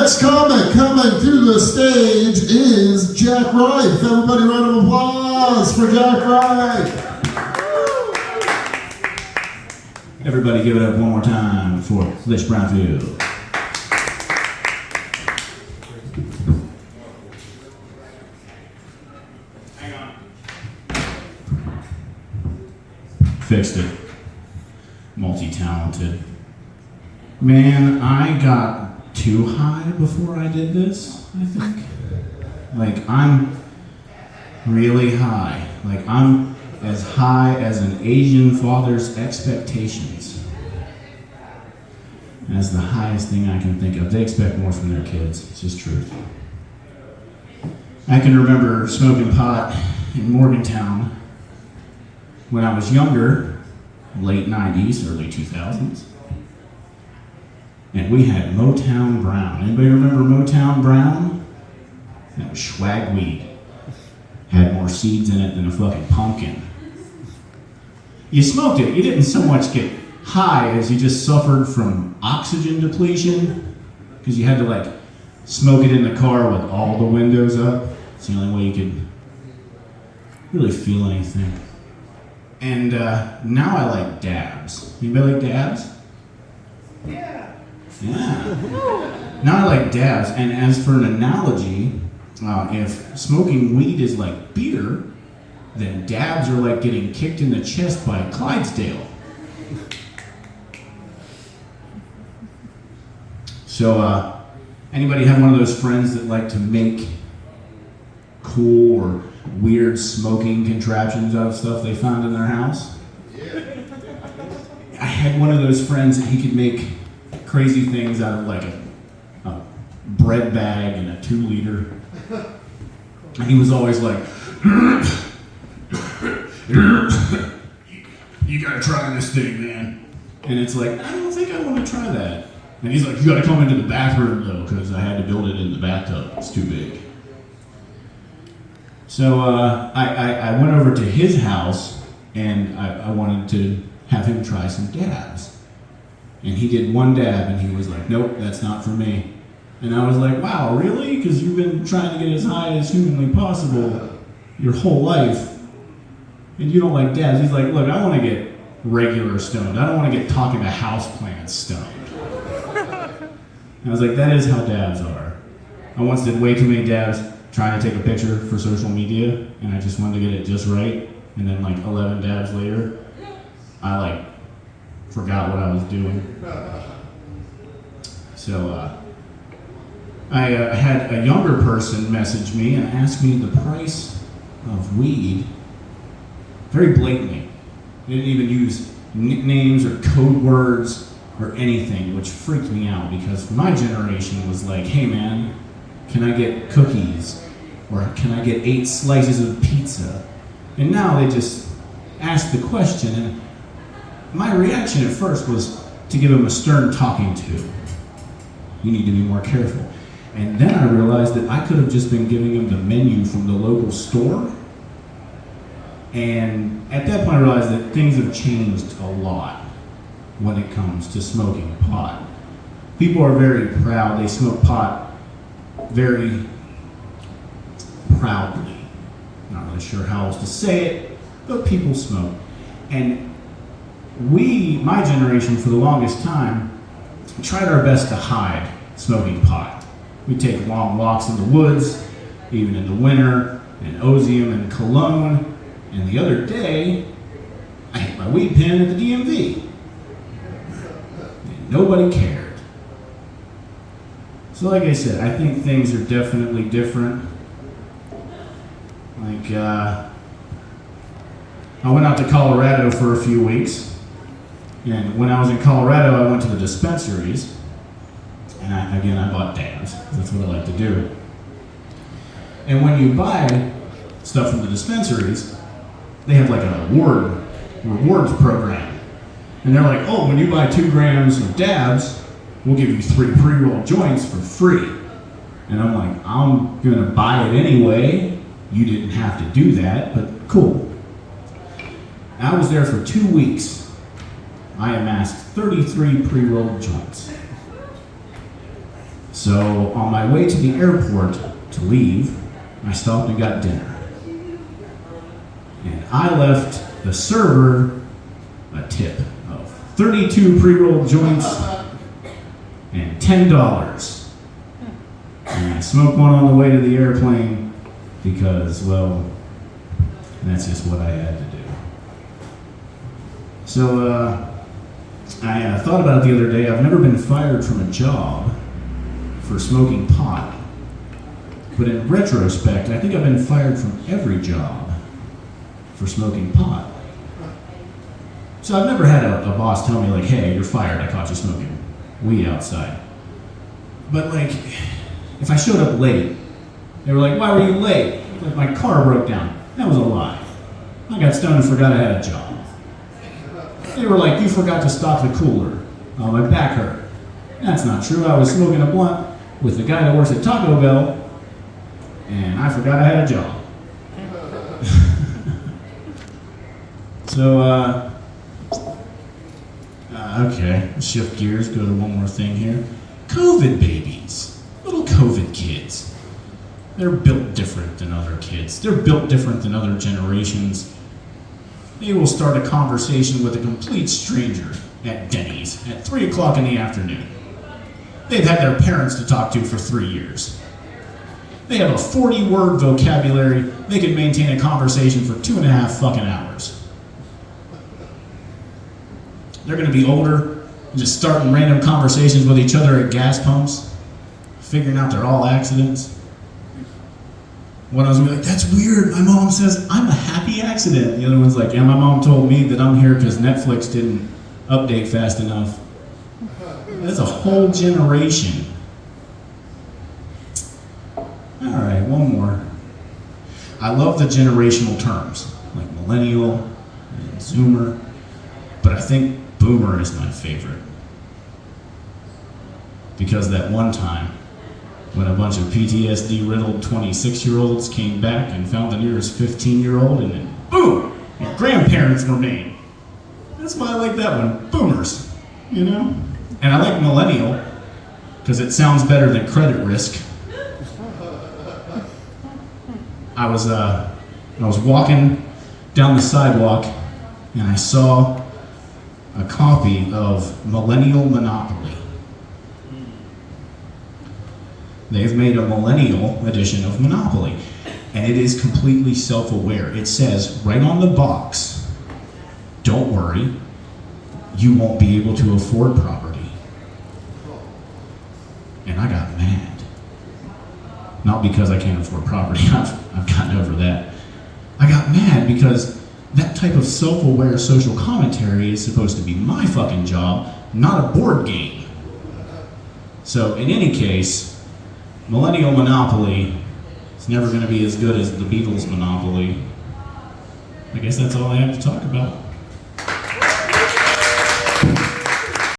next comic coming to the stage is Jack Rife. Everybody, round of applause for Jack Rife. Everybody give it up one more time for Lish Brownfield. Hang on. Fixed it. Multi-talented. Man, I got too high before I did this, I think. Like, I'm really high. Like, I'm as high as an Asian father's expectations. That's the highest thing I can think of. They expect more from their kids. It's just truth. I can remember smoking pot in Morgantown when I was younger, late 90s, early 2000s. And we had Motown Brown. Anybody remember Motown Brown? That was swag weed. Had more seeds in it than a fucking pumpkin. You smoked it. You didn't so much get high as you just suffered from oxygen depletion because you had to like smoke it in the car with all the windows up. It's the only way you could really feel anything. And now I like dabs. Anybody like dabs? Yeah. Now I like dabs. And as for an analogy, if smoking weed is like beer, then dabs are like getting kicked in the chest by a Clydesdale. So, anybody have one of those friends that like to make cool or weird smoking contraptions out of stuff they found in their house? I had one of those friends that he could make crazy things out of like a bread bag and a 2-liter. And he was always like, you gotta try this thing, man. And it's like, I don't think I want to try that. And he's like, you gotta come into the bathroom though, because I had to build it in the bathtub. It's too big. So I went over to his house and I wanted to have him try some dabs. And he did one dab and he was like, nope, that's not for me. And I was like, wow, really? Because you've been trying to get as high as humanly possible your whole life, and you don't like dabs. He's like, look, I want to get regular stoned. I don't want to get talking to houseplants stoned. And I was like, that is how dabs are. I once did way too many dabs trying to take a picture for social media, and I just wanted to get it just right. And then like 11 dabs later, I like forgot what I was doing. So I had a younger person message me and ask me the price of weed very blatantly. They didn't even use nicknames or code words or anything, which freaked me out because my generation was like, hey man, can I get cookies? Or can I get 8 slices of pizza? And now they just ask the question, and my reaction at first was to give them a stern talking to. You need to be more careful. And then I realized that I could have just been giving them the menu from the local store. And at that point I realized that things have changed a lot when it comes to smoking pot. People are very proud. They smoke pot very proudly. Not really sure how else to say it, but people smoke. And we, my generation, for the longest time, tried our best to hide smoking pot. We'd take long walks in the woods, even in the winter, in Ozium and Cologne. And the other day, I hit my weed pen at the DMV. And nobody cared. So like I said, I think things are definitely different. Like, I went out to Colorado for a few weeks. And when I was in Colorado, I went to the dispensaries. And I bought dabs. That's what I like to do. And when you buy stuff from the dispensaries, they have like a rewards program. And they're like, oh, when you buy 2 grams of dabs, we'll give you 3 pre-rolled joints for free. And I'm like, I'm gonna buy it anyway. You didn't have to do that, but cool. I was there for 2 weeks. I amassed 33 pre-rolled joints. So on my way to the airport to leave, I stopped and got dinner. And I left the server a tip of 32 pre-rolled joints and $10. And I smoked one on the way to the airplane because, well, that's just what I had to do. So I thought about it the other day. I've never been fired from a job for smoking pot. But in retrospect, I think I've been fired from every job for smoking pot. So I've never had a boss tell me like, hey, you're fired, I caught you smoking weed outside. But like, if I showed up late, they were like, why were you late? Like, my car broke down. That was a lie. I got stoned and forgot I had a job. They were like, you forgot to stock the cooler. Oh, my back hurt. That's not true. I was smoking a blunt with the guy that works at Taco Bell, and I forgot I had a job. So, okay, shift gears, go to one more thing here. COVID babies, little COVID kids. They're built different than other kids. They're built different than other generations. They will start a conversation with a complete stranger at Denny's at 3 o'clock in the afternoon. They've had their parents to talk to for 3 years. They have a 40-word vocabulary. They can maintain a conversation for 2.5 fucking hours. They're gonna be older and just starting random conversations with each other at gas pumps, figuring out they're all accidents. One of them's gonna be like, that's weird. My mom says I'm a happy accident. The other one's like, yeah, my mom told me that I'm here because Netflix didn't update fast enough. That's a whole generation. All right, one more. I love the generational terms, like millennial and zoomer, but I think boomer is my favorite. Because that one time, when a bunch of PTSD-riddled 26-year-olds came back and found the nearest 15-year-old, and then boom, your grandparents were made. That's why I like that one, boomers, you know? And I like millennial, because it sounds better than credit risk. I was walking down the sidewalk, and I saw a copy of Millennial Monopoly. They've made a millennial edition of Monopoly, and it is completely self-aware. It says right on the box, don't worry, you won't be able to afford property. And I got mad. Not because I can't afford property, I've gotten over that. I got mad because that type of self-aware social commentary is supposed to be my fucking job, not a board game. So in any case, Millennial Monopoly is never going to be as good as the Beatles' Monopoly. I guess that's all I have to talk about.